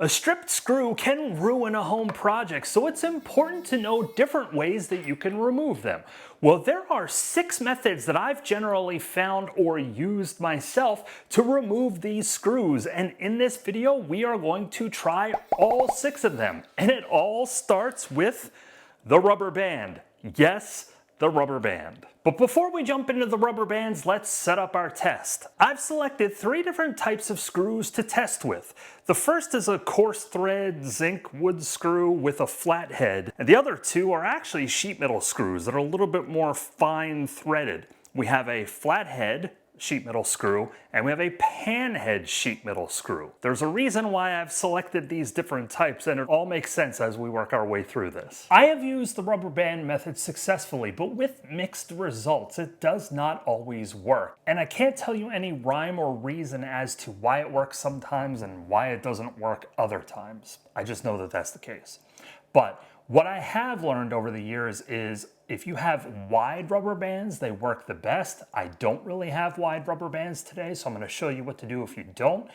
A stripped screw can ruin a home project, so it's important to know different ways that you can remove them. Well, there are 6 methods that I've generally found or used myself to remove these screws, and in this video we are going to try all 6 of them. And it all starts with the rubber band. Yes, the rubber band. But before we jump into the rubber bands, let's set up our test. I've selected 3 different types of screws to test with. The first is a coarse thread zinc wood screw with a flathead, and the other 2 are actually sheet metal screws that are a little bit more fine threaded. We have a flathead sheet metal screw, and we have a panhead sheet metal screw. There's a reason why I've selected these different types, and it all makes sense as we work our way through this. I have used the rubber band method successfully, but with mixed results. It does not always work. And I can't tell you any rhyme or reason as to why it works sometimes and why it doesn't work other times. I just know that that's the case. But what I have learned over the years is if you have wide rubber bands, they work the best. I don't really have wide rubber bands today, so I'm going to show you what to do if you don't.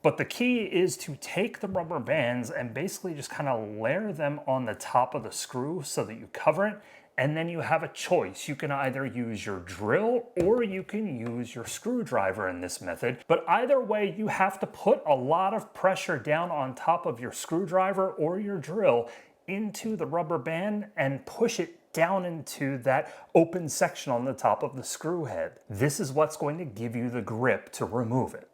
But the key is to take the rubber bands and basically just kind of layer them on the top of the screw so that you cover it, and then you have a choice. You can either use your drill or you can use your screwdriver in this method. But either way, you have to put a lot of pressure down on top of your screwdriver or your drill into the rubber band and push it down into that open section on the top of the screw head. This is what's going to give you the grip to remove it.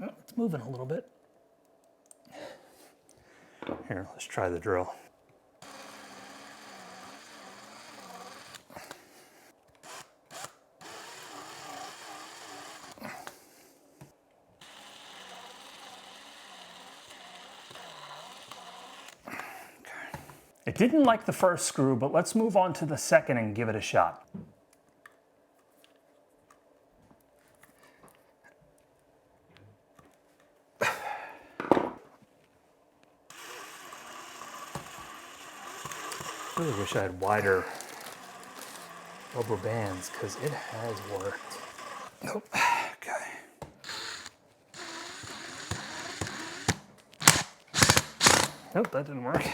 Oh, it's moving a little bit. Here, let's try the drill. It didn't like the first screw, but let's move on to the second and give it a shot. I really wish I had wider rubber bands because it has worked. Nope. Okay. Nope, that didn't work.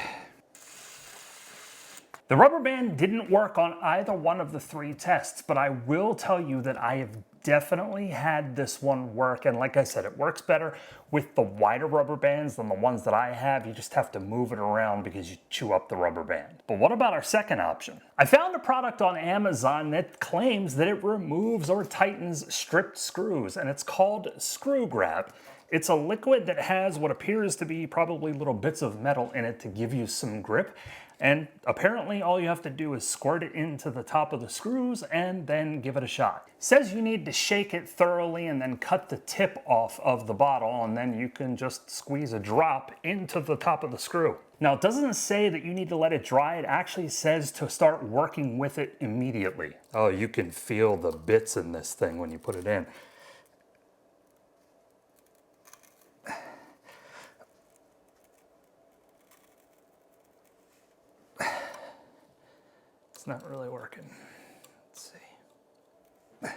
The rubber band didn't work on either one of the 3 tests, but I will tell you that I have definitely had this one work, and like I said, it works better with the wider rubber bands than the ones that I have. You just have to move it around because you chew up the rubber band. But what about our second option? I found a product on Amazon that claims that it removes or tightens stripped screws, and it's called Screw Grab. It's a liquid that has what appears to be probably little bits of metal in it to give you some grip. And apparently all you have to do is squirt it into the top of the screws and then give it a shot. It says you need to shake it thoroughly and then cut the tip off of the bottle, and then you can just squeeze a drop into the top of the screw. Now, it doesn't say that you need to let it dry. It actually says to start working with it immediately. Oh, you can feel the bits in this thing when you put it in. It's not really working. Let's see. Put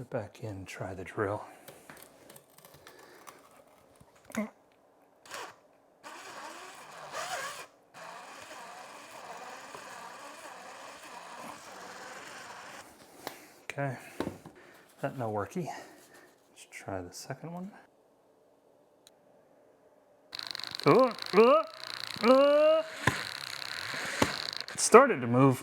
it back in, try the drill. Okay, that no worky. Let's try the second one. It started to move.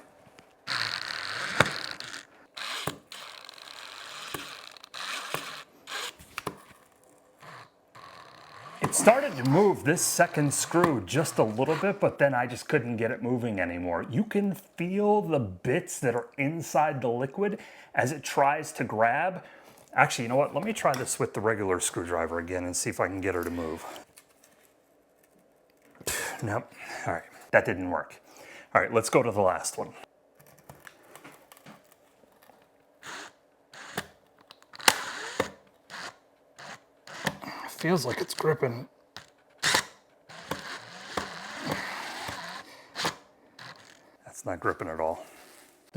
It started to move this second screw just a little bit, but then I just couldn't get it moving anymore. You can feel the bits that are inside the liquid as it tries to grab. Actually, you know what? Let me try this with the regular screwdriver again and see if I can get her to move. Nope. All right, that didn't work. All right, let's go to the last one. Feels like it's gripping. That's not gripping at all.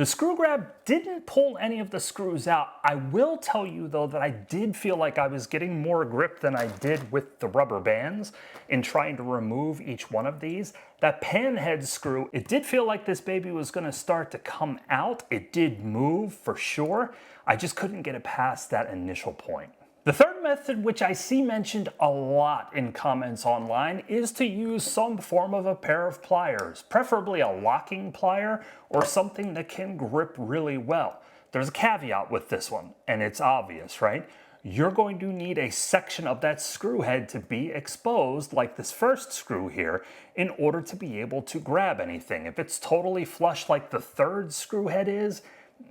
The screw grab didn't pull any of the screws out. I will tell you though that I did feel like I was getting more grip than I did with the rubber bands in trying to remove each one of these. That pan head screw, it did feel like this baby was gonna start to come out. It did move for sure. I just couldn't get it past that initial point. The third method, which I see mentioned a lot in comments online, is to use some form of a pair of pliers, preferably a locking plier or something that can grip really well. There's a caveat with this one, and it's obvious, right? You're going to need a section of that screw head to be exposed, like this first screw here, in order to be able to grab anything. If it's totally flush like the third screw head is,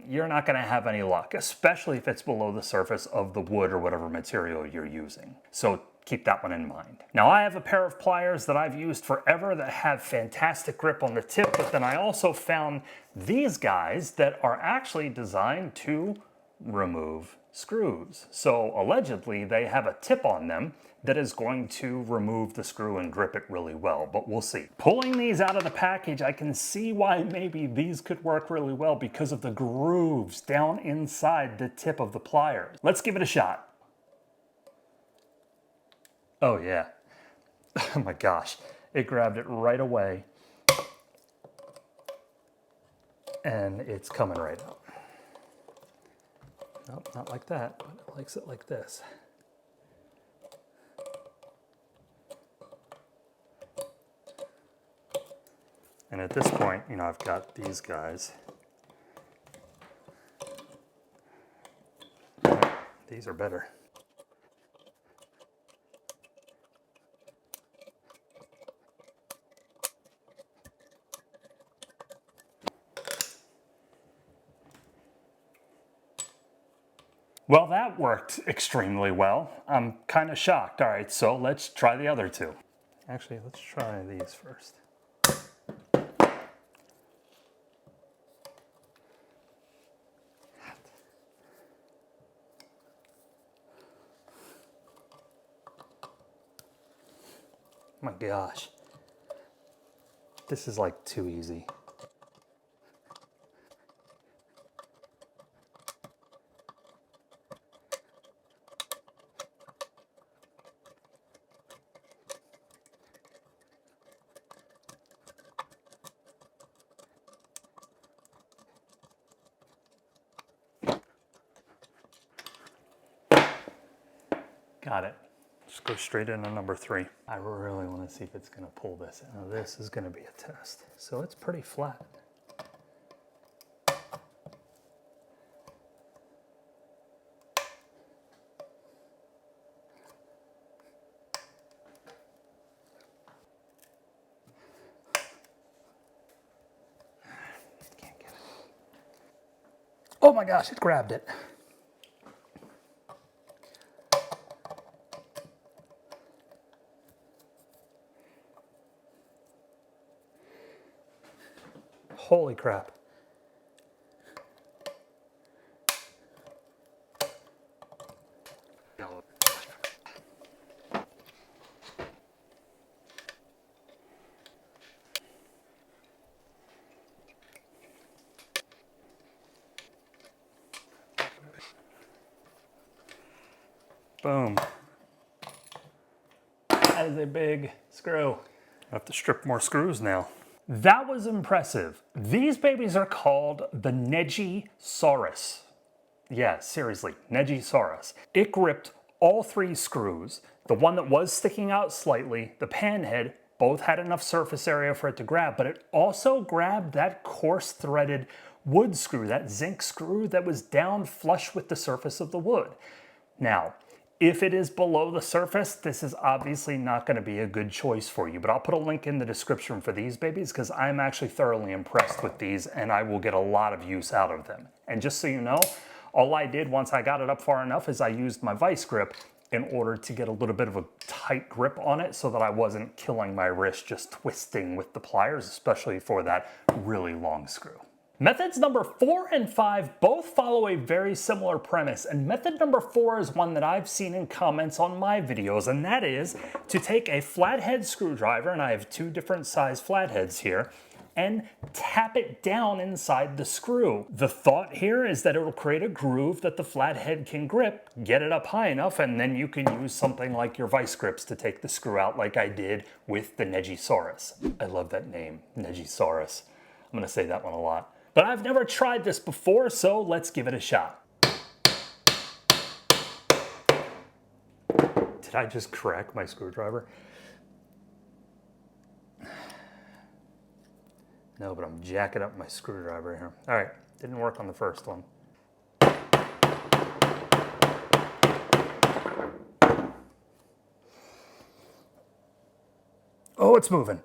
you're not going to have any luck, especially if it's below the surface of the wood or whatever material you're using. So keep that one in mind. Now I have a pair of pliers that I've used forever that have fantastic grip on the tip, but then I also found these guys that are actually designed to remove screws. So allegedly they have a tip on them that is going to remove the screw and grip it really well, but we'll see. Pulling these out of the package, I can see why maybe these could work really well because of the grooves down inside the tip of the pliers. Let's give it a shot. Oh yeah. Oh my gosh. It grabbed it right away. And it's coming right out. Nope, not like that, but it likes it like this. And at this point, you know, I've got these guys. These are better. Well, that worked extremely well. I'm kind of shocked. All right, so let's try the other two. Actually, let's try these first. My gosh, this is like too easy. Got it. Just go straight into number 3. I really want to see if it's going to pull this. Now this is going to be a test. So it's pretty flat. Can't get it. Oh my gosh, it grabbed it. Holy crap. Boom. That is a big screw. I have to strip more screws now. That was impressive. These babies are called the Negisaurus. Yeah, seriously, Negisaurus. It gripped all 3 screws. The one that was sticking out slightly, the pan head, both had enough surface area for it to grab, but it also grabbed that coarse threaded wood screw, that zinc screw that was down flush with the surface of the wood. Now, if it is below the surface, this is obviously not going to be a good choice for you, but I'll put a link in the description for these babies because I'm actually thoroughly impressed with these and I will get a lot of use out of them. And just so you know, all I did once I got it up far enough is I used my vice grip in order to get a little bit of a tight grip on it so that I wasn't killing my wrist just twisting with the pliers, especially for that really long screw. Methods number 4 and 5 both follow a very similar premise, and method number 4 is one that I've seen in comments on my videos, and that is to take a flathead screwdriver, and I have 2 different size flatheads here, and tap it down inside the screw. The thought here is that it'll create a groove that the flathead can grip, get it up high enough, and then you can use something like your vice grips to take the screw out like I did with the Negisaurus. I love that name, Negisaurus. I'm gonna say that one a lot. But I've never tried this before, so let's give it a shot. Did I just crack my screwdriver? No, but I'm jacking up my screwdriver here. All right, didn't work on the first one. Oh, it's moving.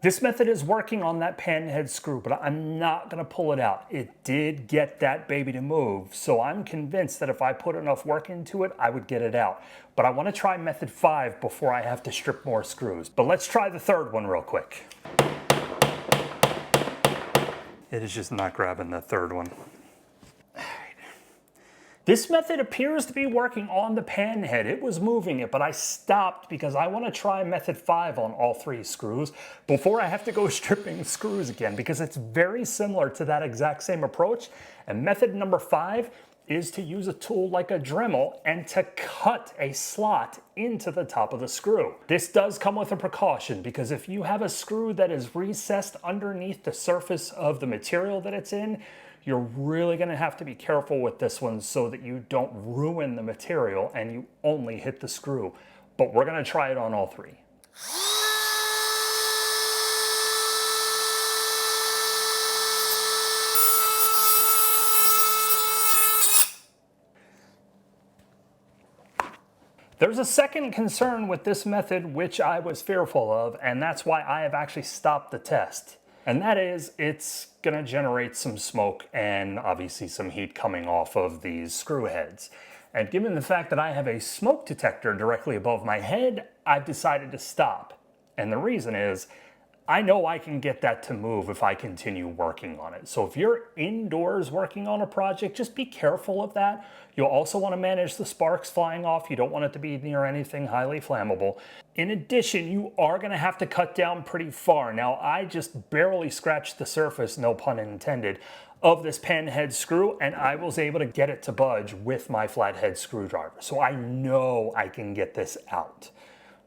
This method is working on that panhead screw, but I'm not gonna pull it out. It did get that baby to move, so I'm convinced that if I put enough work into it, I would get it out. But I wanna try method 5 before I have to strip more screws. But let's try the third one real quick. It is just not grabbing the third one. This method appears to be working on the panhead. It was moving it, but I stopped because I want to try method 5 on all 3 screws before I have to go stripping screws again, because it's very similar to that exact same approach. And method number 5 is to use a tool like a Dremel and to cut a slot into the top of the screw. This does come with a precaution, because if you have a screw that is recessed underneath the surface of the material that it's in, you're really gonna have to be careful with this one so that you don't ruin the material and you only hit the screw. But we're gonna try it on all 3. There's a second concern with this method which I was fearful of, and that's why I have actually stopped the test. And that is, it's gonna generate some smoke and obviously some heat coming off of these screw heads. And given the fact that I have a smoke detector directly above my head, I've decided to stop. And the reason is, I know I can get that to move if I continue working on it. So if you're indoors working on a project, just be careful of that. You'll also want to manage the sparks flying off. You don't want it to be near anything highly flammable. In addition, you are going to have to cut down pretty far. Now, I just barely scratched the surface, no pun intended, of this panhead screw, and I was able to get it to budge with my flathead screwdriver. So I know I can get this out.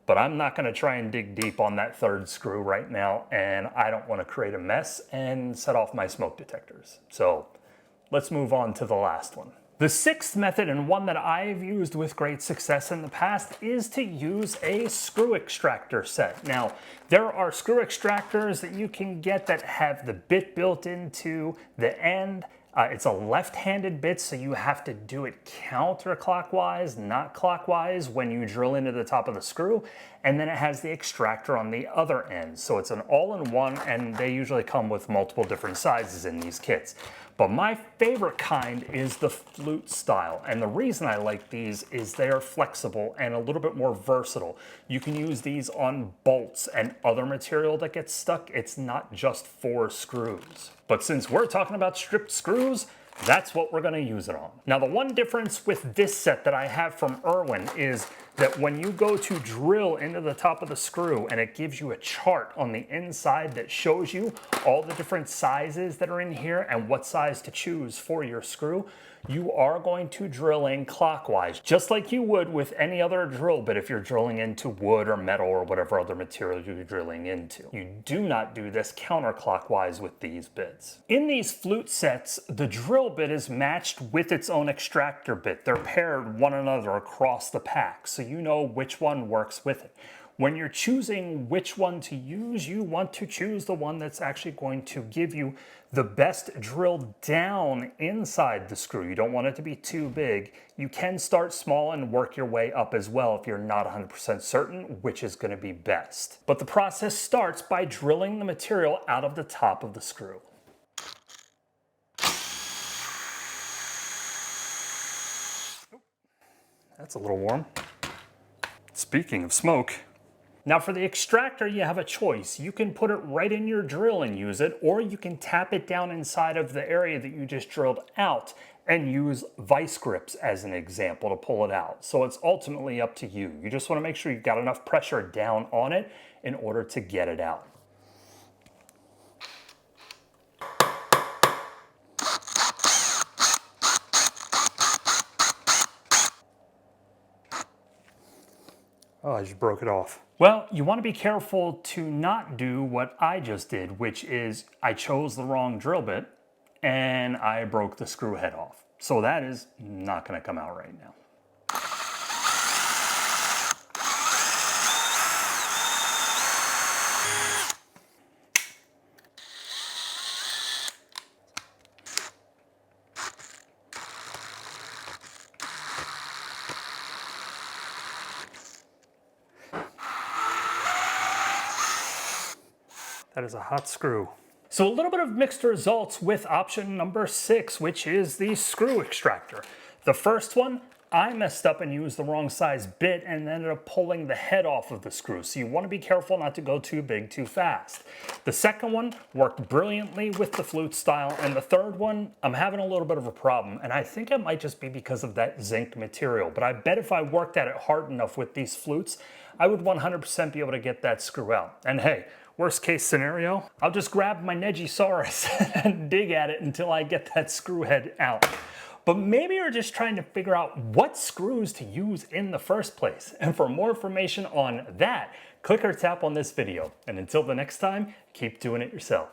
But I'm not gonna try and dig deep on that third screw right now, and I don't wanna create a mess and set off my smoke detectors. So let's move on to the last one. The 6th method, and one that I've used with great success in the past, is to use a screw extractor set. Now, there are screw extractors that you can get that have the bit built into the end. It's a left-handed bit, so you have to do it counterclockwise, not clockwise, when you drill into the top of the screw. And then it has the extractor on the other end. So it's an all-in-one, and they usually come with multiple different sizes in these kits. But my favorite kind is the flute style. And the reason I like these is they are flexible and a little bit more versatile. You can use these on bolts and other material that gets stuck. It's not just for screws. But since we're talking about stripped screws, that's what we're gonna use it on. Now, the one difference with this set that I have from Irwin is that when you go to drill into the top of the screw and it gives you a chart on the inside that shows you all the different sizes that are in here and what size to choose for your screw, you are going to drill in clockwise, just like you would with any other drill bit if you're drilling into wood or metal or whatever other material you're drilling into. You do not do this counterclockwise with these bits. In these flute sets, the drill bit is matched with its own extractor bit. They're paired one another across the pack, so you know which one works with it. When you're choosing which one to use, you want to choose the one that's actually going to give you the best drill down inside the screw. You don't want it to be too big. You can start small and work your way up as well if you're not 100% certain which is going to be best. But the process starts by drilling the material out of the top of the screw. That's a little warm. Speaking of smoke. Now for the extractor, you have a choice. You can put it right in your drill and use it, or you can tap it down inside of the area that you just drilled out and use vice grips as an example to pull it out. So it's ultimately up to you. You just want to make sure you've got enough pressure down on it in order to get it out. Oh, I just broke it off. Well, you want to be careful to not do what I just did, which is I chose the wrong drill bit and I broke the screw head off. So that is not going to come out right now. That is a hot screw. So a little bit of mixed results with option number 6, which is the screw extractor. The first one, I messed up and used the wrong size bit and ended up pulling the head off of the screw. So you want to be careful not to go too big too fast. The second one worked brilliantly with the flute style. And the third one, I'm having a little bit of a problem. And I think it might just be because of that zinc material. But I bet if I worked at it hard enough with these flutes, I would 100% be able to get that screw out. And hey, worst case scenario, I'll just grab my Negisaurus and dig at it until I get that screw head out. But maybe you're just trying to figure out what screws to use in the first place. And for more information on that, click or tap on this video. And until the next time, keep doing it yourself.